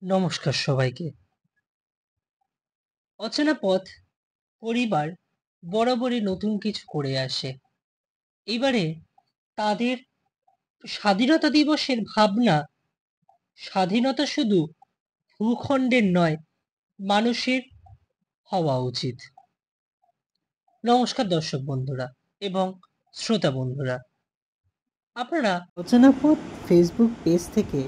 নমস্কার সবাইকে। অচেনা পথ পরিবার বরাবরই নতুন কিছু করে আসে। এবারে তাদের স্বাধীনতা দিবসের ভাবনা, স্বাধীনতা শুধু ভূখণ্ডের নয়, মানুষের হওয়া উচিত। নমস্কার দর্শক বন্ধুরা এবং শ্রোতা বন্ধুরা, আপনারা অচেনা পথ ফেসবুক পেজ থেকে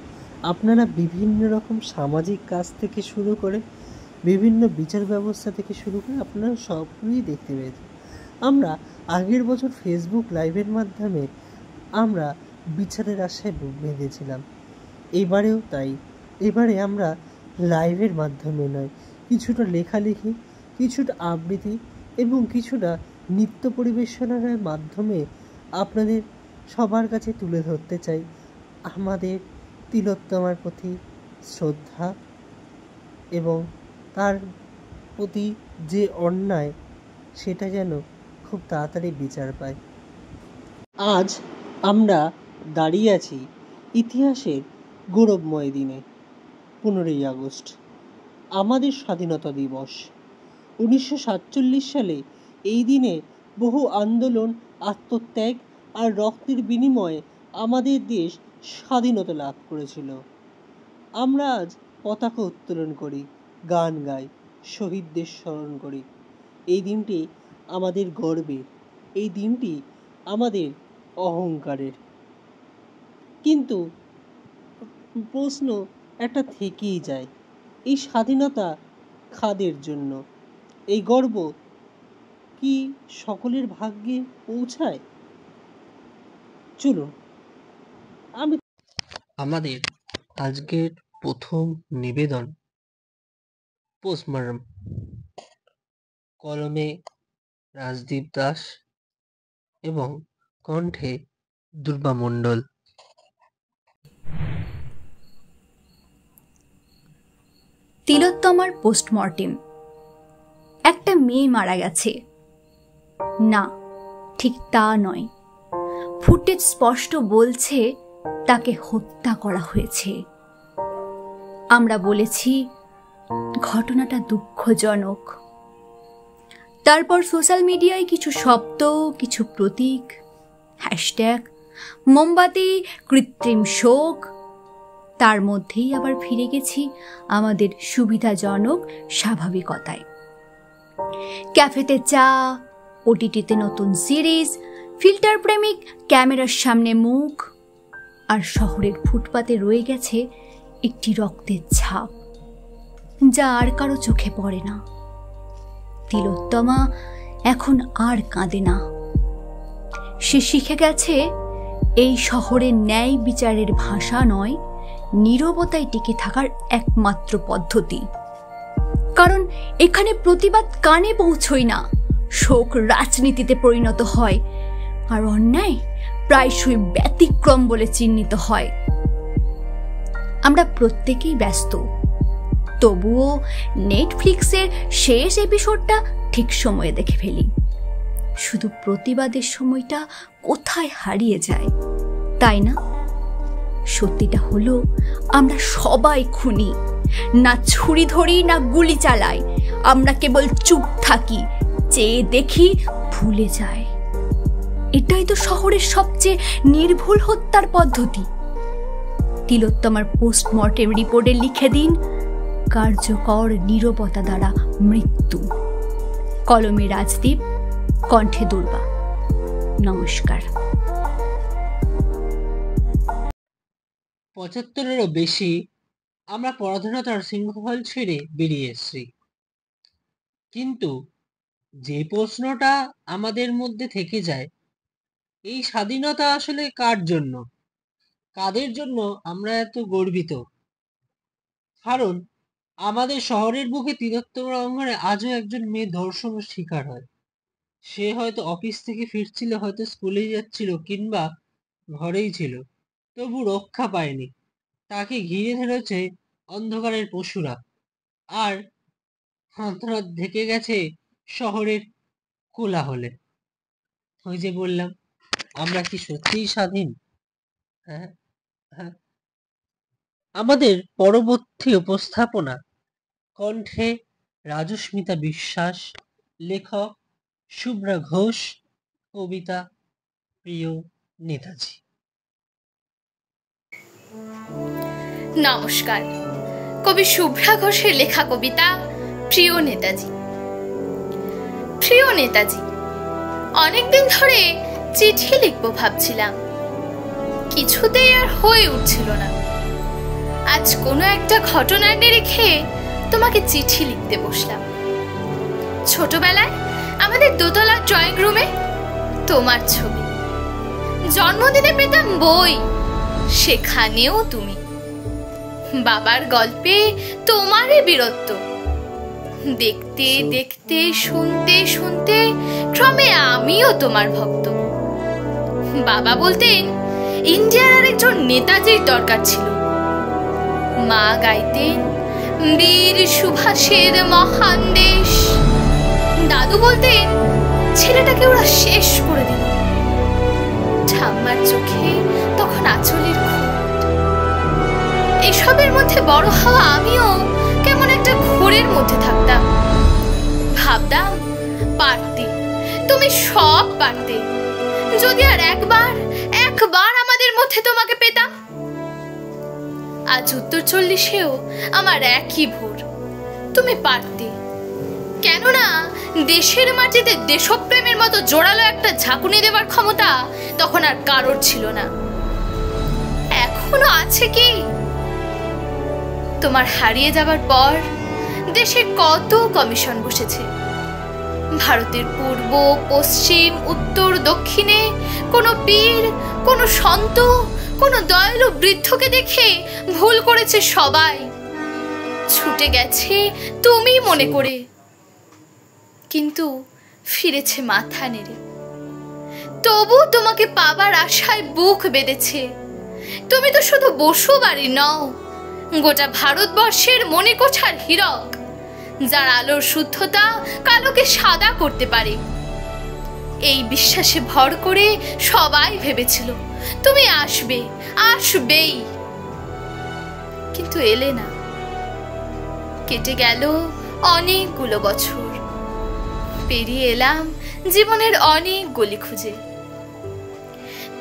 আপনারা বিভিন্ন রকম সামাজিক কাজ থেকে শুরু করে বিভিন্ন বিচার ব্যবস্থা থেকে শুরু করে আপনারা সবগুলোই দেখতে পেয়েছেন। আমরা আগের বছর ফেসবুক লাইভের মাধ্যমে আমরা বিচারের আশায় বেঁধেছিলাম। এবারেও তাই। এবারে আমরা লাইভের মাধ্যমে নয়, কিছুটা লেখালেখি, কিছুটা আবৃত্তি এবং কিছুটা নৃত্য পরিবেশনার মাধ্যমে আপনাদের সবার কাছে তুলে ধরতে চাই আমাদের তিলোত্তমার প্রতি শ্রদ্ধা এবং তার প্রতি যে অন্যায় সেটা যেন খুব তাড়াতাড়ি বিচার পায়। আজ আমরা দাঁড়িয়ে আছি ইতিহাসের গৌরবময় দিনে, 15ই আগস্ট, আমাদের স্বাধীনতা দিবস। 1947 সালে এই দিনে বহু আন্দোলন, আত্মত্যাগ আর রক্তের বিনিময়ে আমাদের দেশ স্বাধীনতা লাভ করেছিল। আমরা আজ পতাকা উত্তোলন করি, গান গাই, শহীদদের স্মরণ করি। এই দিনটি আমাদের গর্বের, এই দিনটি আমাদের অহংকারের। কিন্তু প্রশ্ন একটা থেকেই যায়, এই স্বাধীনতা কাদের জন্য? এই গর্ব কি সকলের ভাগ্যে পৌঁছায়? চলুন আমাদের আজকের প্রথম নিবেদন পোস্টমর্টম, কলমে রাজদীপ দাস এবং কণ্ঠে দুর্বা মণ্ডল। তিলোত্তমার পোস্টমর্টেম। একটা মেয়ে মারা গেছে। না, ঠিক তা নয়। ফুটেজ স্পষ্ট বলছে তাকে হত্যা করা হয়েছে। আমরা বলেছি ঘটনাটা দুঃখজনক। তারপর সোশ্যাল মিডিয়ায় কিছু শব্দ, কিছু প্রতীক, হ্যাশট্যাগ, মোমবাতি, কৃত্রিম শোক। তার মধ্যেই আবার ফিরে গেছি আমাদের সুবিধাজনক স্বাভাবিকতায়। ক্যাফেতে চা, ওটিটিতে নতুন সিরিজ, ফিল্টার প্রেমিক ক্যামেরার সামনে মুখ, আর শহরের ফুটপাতে রয়ে গেছে একটি রক্তের ছাপ, যা আর কারো চোখে পড়ে না। তিলোত্তমা এখন আর কাঁদে না। সে শিখে গেছে এই শহরের ন্যায় বিচারের ভাষা নয়, নীরবতায় টিকে থাকার একমাত্র পদ্ধতি। কারণ এখানে প্রতিবাদ কানে পৌঁছয় না, শোক রাজনীতিতে পরিণত হয়, আর অন্যায় প্রায়শই ব্যতিক্রম বলে চিহ্নিত হয়। আমরা প্রত্যেকেই ব্যস্ত, তবুও নেটফ্লিক্সের শেষ এপিসোডটা ঠিক সময়ে দেখে ফেলি। শুধু প্রতিবাদের সময়টা কোথায় হারিয়ে যায়, তাই না? সত্যিটা হলো আমরা সবাই খুনি। না ছুরি ধরি, না গুলি চালাই। আমরা কেবল চুপ থাকি, চেয়ে দেখি, ভুলে যায়। এটাই তো শহরের সবচেয়ে নির্ভুল হত্যার পদ্ধতি। তিলোত্তমার পোস্টমর্টেম রিপোর্টে লিখে দিন, কার্যকর নীরবতা দ্বারা মৃত্যু। কলমে রাজদীপ, কণ্ঠে দুর্বা। নমস্কার। 75-এরও বেশি আমরা পরাধীনতার শৃঙ্খল ছেড়ে বেরিয়ে এসেছি। কিন্তু যে প্রশ্নটা আমাদের মধ্যে থেকে যায়, এই স্বাধীনতা আসলে কার জন্য, কাদের জন্য আমরা এত গর্বিত? কারণ আমাদের শহরের বুকে তিলোত্তমা অঙ্গনে আজও একজন মেয়ে ধর্ষণের শিকার হয়। সে হয়তো অফিস থেকে ফিরছিল, হয়তো স্কুলে যাচ্ছিল, কিংবা ঘরেই ছিল, তবু রক্ষা পায়নি। তাকে ঘিরে ধরেছে অন্ধকারের পশুরা, আর হাতরাত ঢেকে গেছে শহরের কোলাহলে। ওই যে বললাম, আমরা কি সত্যিই স্বাধীন? হ্যাঁ, হ্যাঁ। আমাদের পরবর্তী উপস্থাপনা কণ্ঠে রাজস্মিতা বিশ্বাস, লেখক শুভ্রা ঘোষ, কবিতা প্রিয় নেতাজি। নমস্কার। কবি শুভ্রা ঘোষের লেখা কবিতা প্রিয় নেতাজি। প্রিয় নেতাজি, অনেকদিন ধরে চিঠি লিখবো ভাবছিলাম, কিছুতেই আর হয়ে উঠছিল না। আজ কোনো একটা ঘটনার নিরিখে তোমাকে চিঠি লিখতে বসলাম। ছোটবেলায় আমাদের দোতলার ড্রয়িং রুমে তোমার ছবি, জন্মদিনে পেতাম বই, সেখানেও তুমি। বাবার গল্পে তোমারই বীরত্ব, দেখতে দেখতে শুনতে শুনতে ক্রমে আমিও তোমার ভক্ত। বাবা বলতেন ইন্ডিয়ার আরেকজন নেতাজির দরকার ছিল, মা গাইতেন বীর সুভাষের মহান দেশ। দাদু বলতেন ছেলেটাকে ওরা শেষ করে দিল। ঠাম্মার চোখে তখন আঁচলের খুঁট। এসবের মধ্যে বড় হওয়া আমিও কেমন একটা ঘোরের মধ্যে থাকতাম। ভাবতাম পারতে, তুমি সব পারতে, যদি আর একবার আমাদের মধ্যে তোমাকে পেতাম। আজ উত্তর 40-এও আমার একই ভোর, তুমি পারতে। কেননা দেশের মাটিতে দেশপ্রেমের মতো জোরালো একটা ঝাঁকুনি দেবার ক্ষমতা তখন আর কারোর ছিল না। এখনো আছে কি? তোমার হারিয়ে যাবার পর দেশে কত কমিশন বসেছে। ভারতের পূর্ব, পশ্চিম, উত্তর, দক্ষিণে কোনো পীর, কোনো সন্ত, কোনো দয়ালু বৃদ্ধকে দেখে ভুল করেছে সবাই, ছুটে গেছে তুমি মনে করে, কিন্তু ফিরেছে মাথা নেড়ে। তবু তোমাকে পাবার আশায় বুক বেঁধেছে। তুমি তো শুধু বসু বাড়ি নও, গোটা ভারতবর্ষের মণিকোঠার হীরক, যার আলোর শুদ্ধতা কালোকে সাদা করতে পারে। এই বিশ্বাসে ভর করে সবাই ভেবেছিল তুমি আসবে, আসবেই, কিন্তু এলে না। কেটে গেল অনেকগুলো বছর, পেরিয়ে এলাম জীবনের অনেক গলি খুঁজে।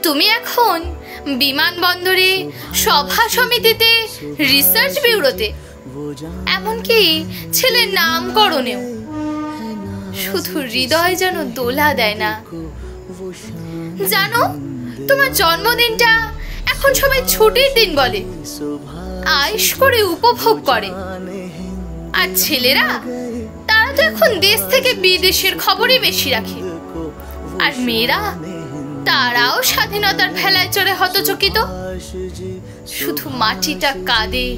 তুমি এখন বিমানবন্দরে, সভা সমিতিতে, রিসার্চ ব্যুরোতে, এমনকি ছেলের নামকরণেও। শুধু হৃদয় যেন দোলা দেয় না। জানো, তোমার জন্মদিনটা এখন সবাই ছুটির দিন বলে, আয়েশ করে উপভোগ করে। আর ছেলেরা, তারা তো এখন দেশ থেকে বিদেশের খবরই বেশি রাখে। আর মেয়েরা, তারাও স্বাধীনতার ভেলায় চড়ে হতচকিত। শুধু মাটিটা কাঁদে,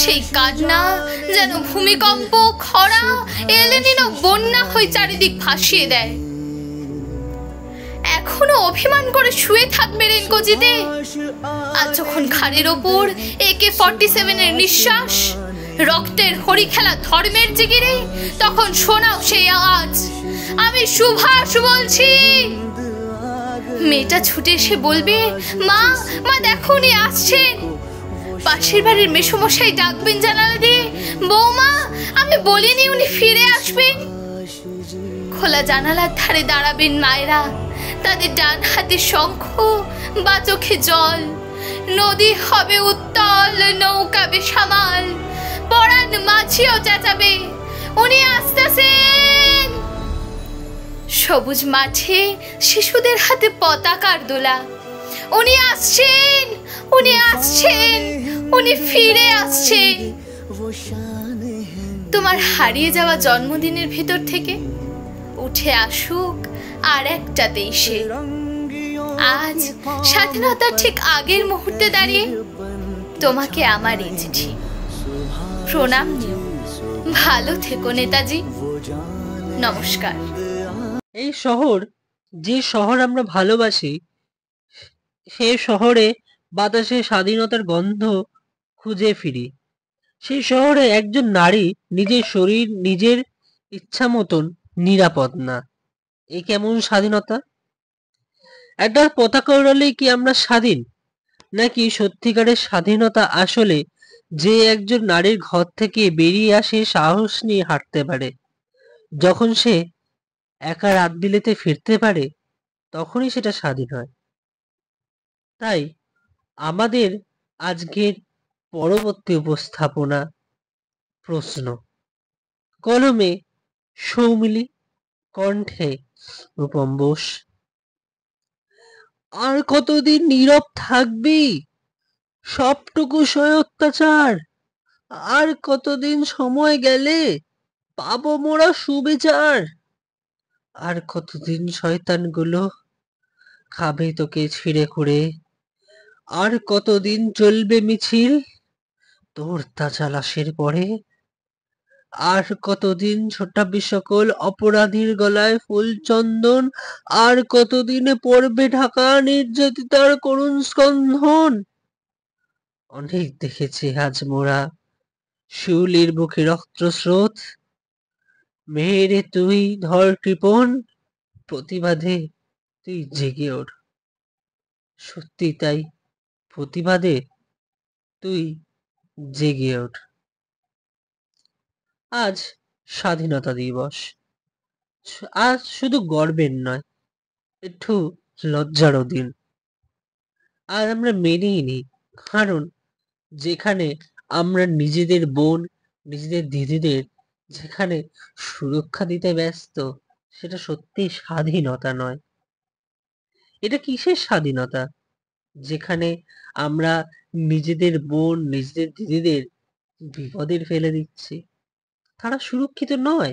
সেই কান্না যেন ভূমিকম্প, খরা, এলেনিনো বন্যা হয়ে চারিদিক ভাসিয়ে দেয়। এখনো অভিমান করে শুয়ে থাকবে রেনকোজিতে? আর যখন ঘাড়ের ওপর AK-47 এর নিঃশ্বাস, রক্তের হরি খেলা ধর্মের জিগিরে, তখন শোনাও সেই আওয়াজ, আমি সুভাষ বলছি। মেয়েটা ছুটে এসে বলবে, মা মা দেখো উনি আসছেন। পাশের বাড়ির মেসোমশাই ডাকবেন জানালা দিয়ে, বৌমা আমি বলিনি উনি ফিরে আসবেন। খোলা জানালার ধারে দাঁড়াবেন মায়েরা, তাদের ডান হাতে শঙ্খ, বা চোখে জল। নদী হবে উত্তল, নৌকা বেসামাল, পরাণ মাছিও চেঁচাবে, উনি আসতেছেন। সবুজ মাঠে শিশুদের হাতে পতাকার দোলা, উনি আসছেন, উনি আসছেন, উনি ফিরে আসছেন। তোমার হারিয়ে যাওয়া জন্মদিনের ভেতর থেকে উঠে আসুক আর একটা দেশে। আজ স্বাধীনতার ঠিক আগের মুহূর্তে দাঁড়িয়ে তোমাকে আমার এই চিঠি। প্রণাম নিও, ভালো থেকো নেতাজি। নমস্কার। এই শহর, যে শহর আমরা ভালোবাসি, সে শহরে বাতাসে স্বাধীনতার গন্ধ খুঁজে ফিরি। সেই শহরে একজন নারী নিজের শরীর নিজের ইচ্ছা মতন নিরাপদ না। এই কেমন স্বাধীনতা? একটার পতাকা উড়ালেই কি আমরা স্বাধীন? নাকি সত্যিকারের স্বাধীনতা আসলে যে একজন নারীর ঘর থেকে বেরিয়ে আসে সাহস নিয়ে হাঁটতে পারে, যখন সে একা রাত বিলেতে ফিরতে পারে, তখনই সেটা স্বাধীন হয়। তাই আমাদের আজকের পরবর্তী উপস্থাপনা প্রশ্ন। কলমে সৌমিলি, কণ্ঠে রূপম বোস। আর কতদিন নীরব থাকবি? সবটুকু সয় অত্যাচার। আর কতদিন সময় গেলে পাবো মোরা সুবিচার? আর কতদিন শয়তানগুলো খাবে তোকে ছিঁড়ে খুঁড়ে? আর কতদিন চলবে মিছিল তোর তাজা লাশের পরে? আর কতদিন ছোটাবি সকল অপরাধীর গলায় ফুল চন্দন? আর কতদিন পড়বে ঢাকা নির্যাতিতার করুণ স্কন্ধন? অনেক দেখেছি আজ মোরা শিউলির বুকে রক্তস্রোত। মেয়েরে তুই ধর কৃপণ, প্রতিবাদে তুই জেগে ওঠ। সত্যি তাই, প্রতিবাদে তুই জেগে ওঠ। আজ স্বাধীনতা দিবস। আজ শুধু গর্বের নয়, একটু লজ্জারও দিন। আর আমরা মেনেই নিই, কারণ যেখানে আমরা নিজেদের বোন, নিজেদের দিদিদের যেখানে সুরক্ষা দিতে ব্যস্ত, সেটা সত্যি স্বাধীনতা নয়। এটা কিসের স্বাধীনতা? যেখানে আমরা নিজেদের বোন, নিজেদের দিদিদের বিপদে ফেলে দিচ্ছি, তারা সুরক্ষিত নয়।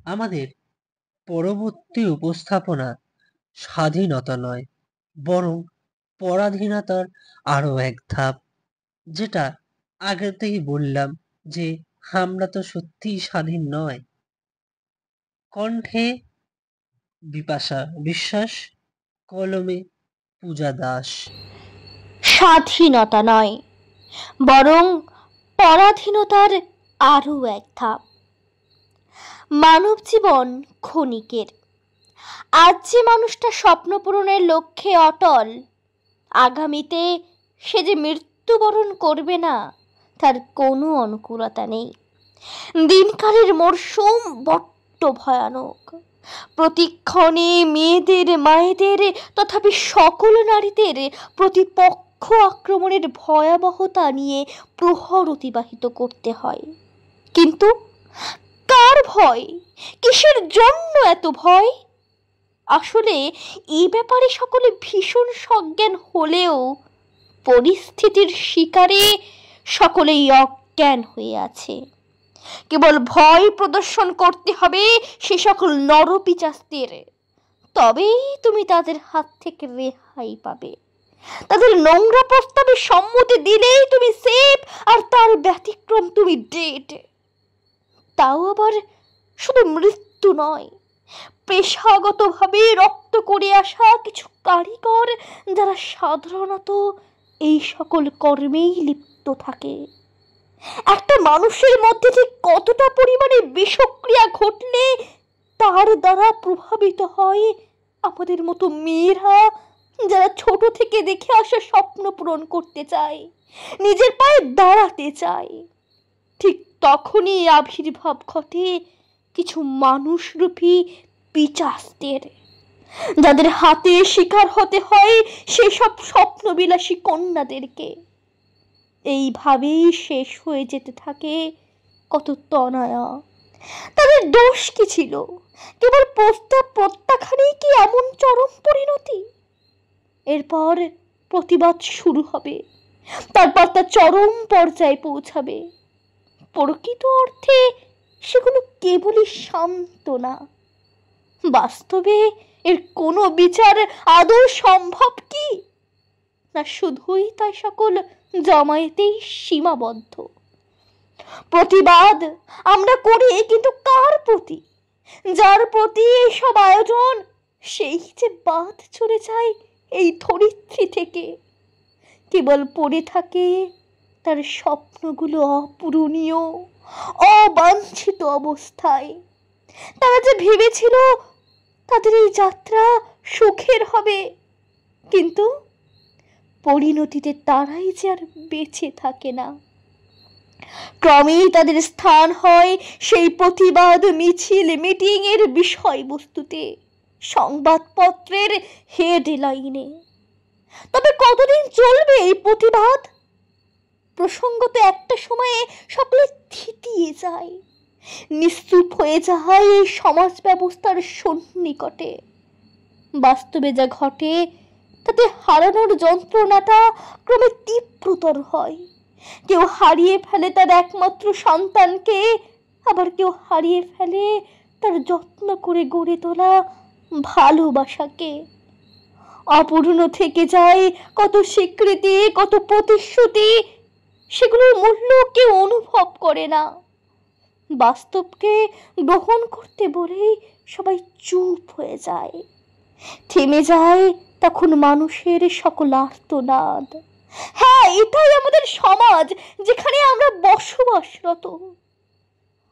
আমাদের পরবর্তী উপস্থাপনা স্বাধীনতা নয়, বরং পরাধীনতার আরো এক ধাপ। যেটা আগে থেকেই বললাম যে আমরা তো সত্যিই স্বাধীন নয়। কণ্ঠে বিপাশা বিশ্বাস, কলমে পূজা দাস। স্বাধীনতা নয়, বরং পরাধীনতার আরও এক ধাপ। মানব জীবন ক্ষণিকের। আজ যে মানুষটা স্বপ্ন পূরণের লক্ষ্যে অটল, আগামীতে সে যে মৃত্যুবরণ করবে না তার কোনো অনুকূলতা নেই। দিনকালের মরশুম বড্ড ভয়ানক। প্রতিক্ষণে মেয়েদের, মায়েদের, তথাপি সকল নারীদের প্রতিপক্ষ আক্রমণের ভয়াবহতা নিয়ে প্রহর অতিবাহিত করতে হয়। কিন্তু কার ভয়? কিসের জন্য এত ভয়? আসলে এই ব্যাপারে সকলে ভীষণ সজ্ঞান হলেও পরিস্থিতির শিকারে সকলেই অজ্ঞান হয়ে আছে। কেবল ভয় প্রদর্শন করতে হবে সে সকল নরপিচাচদের, তবেই তুমি তাদের হাত থেকে রেহাই পাবে। তাদের নোংরা প্রস্তাবে সম্মতি দিলেই তুমি সেফ, আর তার ব্যতিক্রম তুমি ডেড। তাও আবার শুধু মৃত্যু নয়, পেশাগতভাবে রক্ত করে আসা কিছু কারিগর, যারা সাধারণত এই সকল কর্মেই লিপ্ত থাকে। একটা মানুষের মধ্যে ঠিক কতটা পরিমাণে বিষক্রিয়া ঘটলে তার দ্বারা প্রভাবিত হয় আমাদের মতো মেয়েরা, যারা ছোট থেকে দেখে আসা স্বপ্ন পূরণ করতে চায়, নিজের পায়ে দাঁড়াতে চায়। ঠিক তখনই আবির্ভাব ঘটে কিছু মানুষরূপী পিচাচদের, যাদের হাতে শিকার হতে হয় সেসব স্বপ্নবিলাসী কন্যাদেরকে। এইভাবেই শেষ হয়ে যেতে থাকে কত তনয়া। তাদের দোষ কি ছিল? কেবল প্রস্তাব প্রত্যাখ্যানেই কি এমন চরম পরিণতি? এরপর প্রতিবাদ শুরু হবে, তারপর তা চরম পর্যায়ে পৌঁছাবে। প্রকৃত অর্থে সেগুলো কেবলই সান্ত্বনা। বাস্তবে এর কোনো বিচার আদৌ সম্ভব কি? না শুধুই তাই সকল জমায়েতেই সীমাবদ্ধ। প্রতিবাদ আমরা করি, কিন্তু কার প্রতি? যার প্রতি এইসব আয়োজন, সেই যে বাদ চলে যায় এই ধরিত্রী থেকে। কেবল পড়ে থাকে তার স্বপ্নগুলো অপূরণীয়, অবাঞ্ছিত অবস্থায়। তারা যে ভেবেছিল তাদের এই যাত্রা সুখের হবে, কিন্তু পরিণতিতে তারাই যে আর বেঁচে থাকে না। ক্রমেই তাদের স্থান হয় সেই প্রতিবাদ মিছিল মিটিং এর বিষয়বস্তুতে, সংবাদপত্রের হেডলাইনে। তবে কতদিন চলবে এই প্রতিবাদ? প্রসঙ্গত একটা সময়ে সকলে থিতিয়ে যায়, নিশ্চুপ হয়ে যায় এই সমাজ ব্যবস্থার সন্নিকটে। বাস্তবে যা ঘটে তাতে হারানোর যন্ত্রণাটা ক্রমে তীব্রতর হয়। কেউ হারিয়ে ফেলে তার একমাত্র সন্তানকে, আবার কেউ হারিয়ে ফেলে তার যত্ন করে গড়ে তোলা ভালোবাসাকে। অপূর্ণ থেকে যায় কত স্বীকৃতি, কত প্রতিশ্রুতি, সেগুলোর মূল্য কেউ অনুভব করে না। বাস্তবকে গ্রহণ করতে বলেই সবাই চুপ হয়ে যায়। থেমে যায় তখন মানুষের সকল আর্তনাদ। হ্যাঁ, এটাই আমাদের সমাজ যেখানে আমরা বসবাসরত।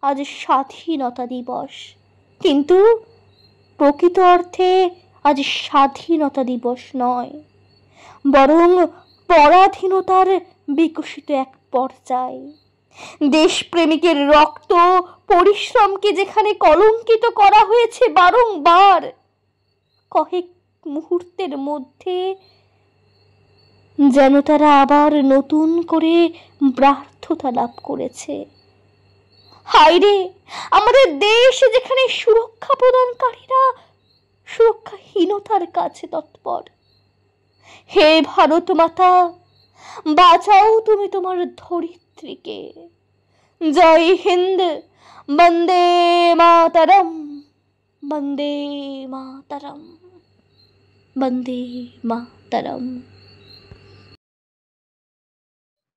আজ স্বাধীনতা দিবস, কিন্তু প্রকৃত অর্থে আজ স্বাধীনতা দিবস নয়, বরং পরাধীনতার বিকশিত এক পর্যায়। দেশপ্রেমিকের রক্ত পরিশ্রমকে যেখানে কলঙ্কিত করা হয়েছে বারংবার, কয়েক মুহূর্তের মধ্যে যেন তারা আবার নতুন করে ব্যর্থতা লাভ করেছে। হায়রে, আমাদের দেশ যেখানে সুরক্ষা প্রদানকারীরা সুরক্ষাহীনতার কাছে তৎপর। হে ভারত মাতা, বাঁচাও তুমি তোমার ধরিত্রীকে। জয় হিন্দ, বন্দে মাতরম, বন্দে মাতরম, বন্দে মাতরম।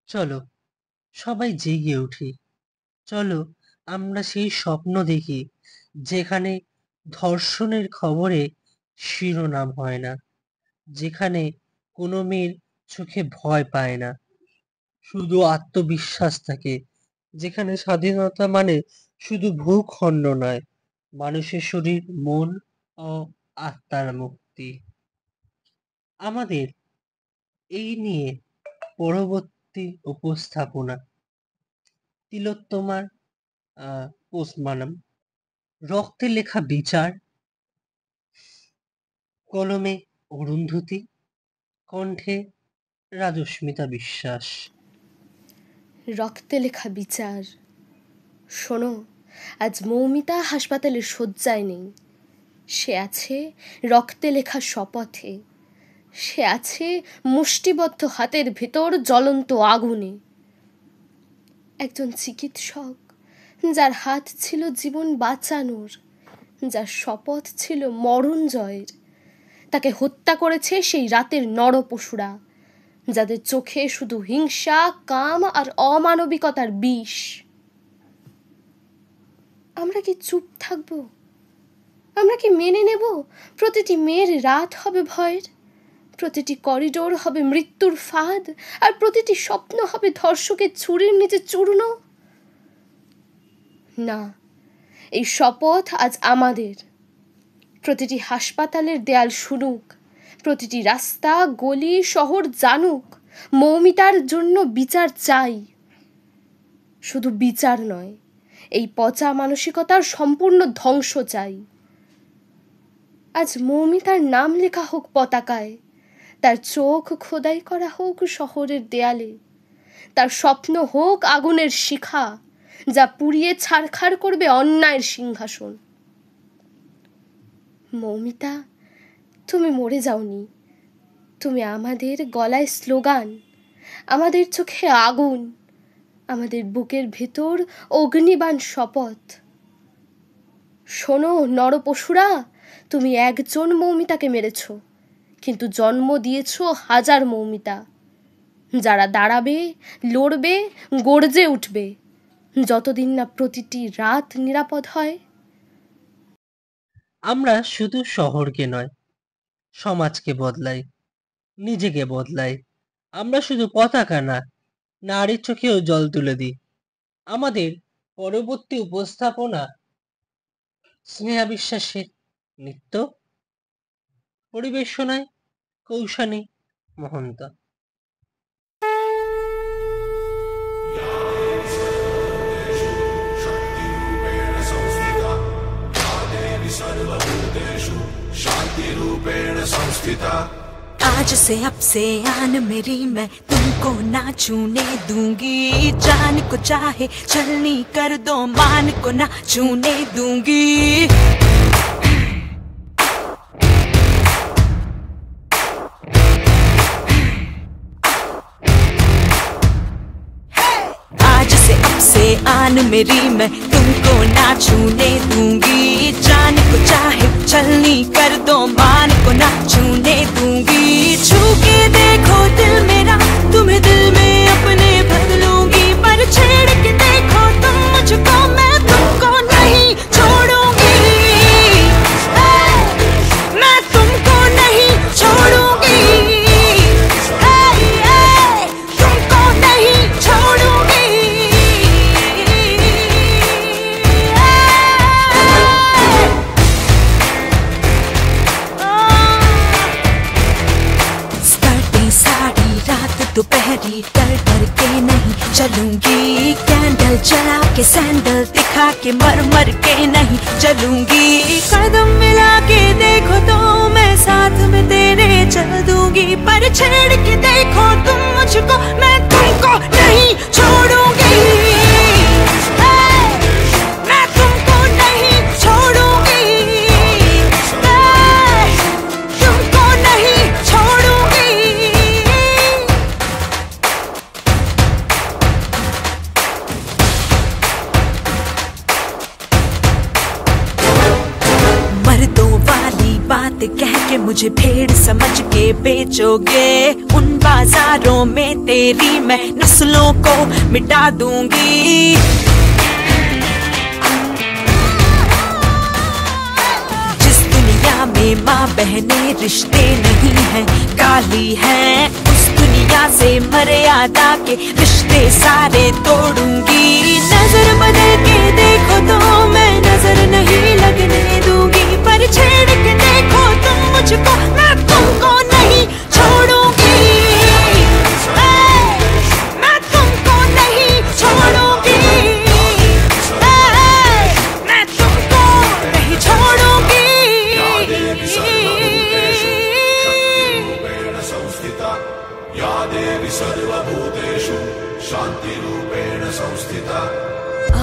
চলো সবাই জেগে উঠি, চলো আমরা সেই স্বপ্ন দেখি যেখানে ধর্ষণের খবরে শিরোনাম হয় না, যেখানে কোনো মেয়ের চোখে ভয় পায় না, শুধু আত্মবিশ্বাস থাকে, যেখানে স্বাধীনতা মানে শুধু ভূখণ্ড নয়, মানুষের শরীর, মন ও আত্মার মুক্তি। আমাদের এই নিয়ে পরবর্তী উপস্থাপনা তিলোত্তমার পোস্টমার্টম, রক্তে লেখা বিচার, কলমে অরুন্ধতী, কণ্ঠে রাজস্মিতা বিশ্বাস। রক্তে লেখা বিচার। শোনো, আজ মৌমিতা হাসপাতালের শয্যায় নেই। সে আছে রক্তে লেখা শপথে, সে আছে মুষ্টিবদ্ধ হাতের ভেতর জ্বলন্ত আগুনে। একজন চিকিৎসক যার হাত ছিল জীবন বাঁচানোর, যার শপথ ছিল মরণ জয়ের, তাকে হত্যা করেছে সেই রাতের নরপশুরা, যাদের চোখে শুধু হিংসা, কাম আর অমানবিকতার বিষ। আমরা কি চুপ থাকব? আমরা কি মেনে নেব প্রতিটি মেয়ের রাত হবে ভয়ের, প্রতিটি করিডোর হবে মৃত্যুর ফাঁদ, আর প্রতিটি স্বপ্ন হবে ধর্ষকের ছুরির নিচে চূর্ণ? না, এই শপথ আজ আমাদের। প্রতিটি হাসপাতালের দেয়াল শুনুক, প্রতিটি রাস্তা, গলি, শহর জানুক, মৌমিতার জন্য বিচার চাই। শুধু বিচার নয়, এই পচা মানসিকতার সম্পূর্ণ ধ্বংস চাই। আজ মৌমিতার নাম লেখা হোক পতাকায়, তার চোখ খোদাই করা হোক শহরের দেয়ালে, তার স্বপ্ন হোক আগুনের শিখা, যা পুড়িয়ে ছারখার করবে অন্যায়ের সিংহাসন। মৌমিতা, তুমি মরে যাওনি, তুমি আমাদের গলায় স্লোগান, আমাদের চোখে আগুন, আমাদের বুকের ভেতর অগ্নিবাণ শপথ। শোনো নরপশুরা, তুমি একজন মৌমিতাকে মেরেছ, কিন্তু জন্ম দিয়েছ হাজার মৌমিতা, যারা দাঁড়াবে, লড়বে, গর্জে উঠবে, যতদিন না প্রতিটি রাত নিরাপদ হয়। আমরা শুধু শহরকে নয়, সমাজকে বদলাই, নিজেকে বদলাই। আমরা শুধু পতাকা না, নারীর চোখেও জল তুলে দিই। আমাদের পরবর্তী উপস্থাপনা স্নেহা বিশ্বাসের নৃত্য, পরিবেশনায় কৌশানী মহন্ত। आज से अब से आन मेरी मैं तुमको ना छूने दूंगी, जान को चाहे छलनी कर दो मान को ना छूने दूंगी। आज से अब से आन मेरी मैं तुमको ना छूने दूंगी, जान को चाहे छलनी कर दो मान को ना छूने दूंगी। छू के देखो दिल मेरा तुम्हें दिल में अपने भर लूंगी, पर छेड़ के देखो तुम मुझको मैं तुमको नहीं छोड़ूंगी, मैं तुमको नहीं छोड़ूंगी, तुमको नहीं छोड़ूंगी। दोपहरी डर डर के नहीं चलूंगी, कैंडल जला के सैंडल दिखा के मर मर के नहीं चलूंगी। कदम मिला के देखो तो मैं साथ में तेरे चल दूंगी, पर छेड़ के देखो तुम मुझको मैं तुमको नहीं छोड़ूंगी, मैं तुमको नहीं छोड़ूंगी, तुमको नहीं छोड़ूंगी। मर्दों वाली बात कह के मुझे भेड़ समझ के बेचोगे, उन बाजारों में तेरी मैं नस्लों को मिटा दूंगी। जिस दुनिया में माँ बहने रिश्ते नहीं हैं काली हैं, उस दुनिया से मर्यादा के रिश्ते सारे तोड़ूंगी। नजर बदल के देखो तो मैं नजर नहीं लगने दूंगी, पर छेड़ के देखो तुम मुझको मैं तुमको नहीं छोड़ूंगी, मैं तुमको नहीं छोड़ूंगी, मैं तुमको नहीं छोड़ूंगी।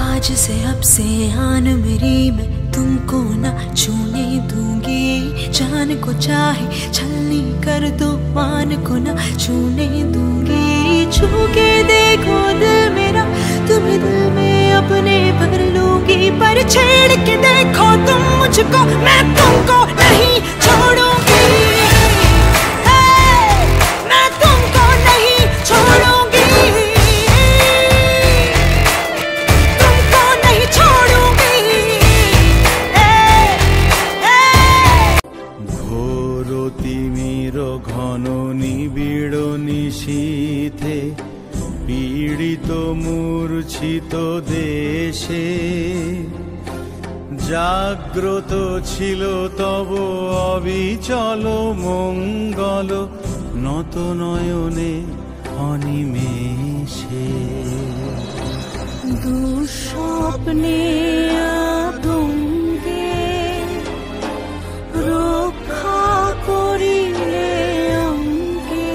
आज से अब से आन मेरी मैं तुमको न छूने दूंगी, जान को चाहे छलनी कर दो मान को न छूने दूंगी। छू के देखो दिल मेरा तुम्हें दिल में अपने भर लूंगी, पर छेड़ के देखो तुम मुझको मैं तुमको नहीं छोड़ूंगी, मैं तुमको नहीं छोड़ूंगी, तुमको नहीं छोड़ूंगी। ঘোর তিমির ঘন নিবিড় নিশীথে পীড়িত মূর্ছিত দেশে জাগ্রত ছিল তব অবিচল মঙ্গল নত নয়নে অনিমেষে। দুঃস্বপ্নে আতঙ্কে রক্ষা করিলে অঙ্কে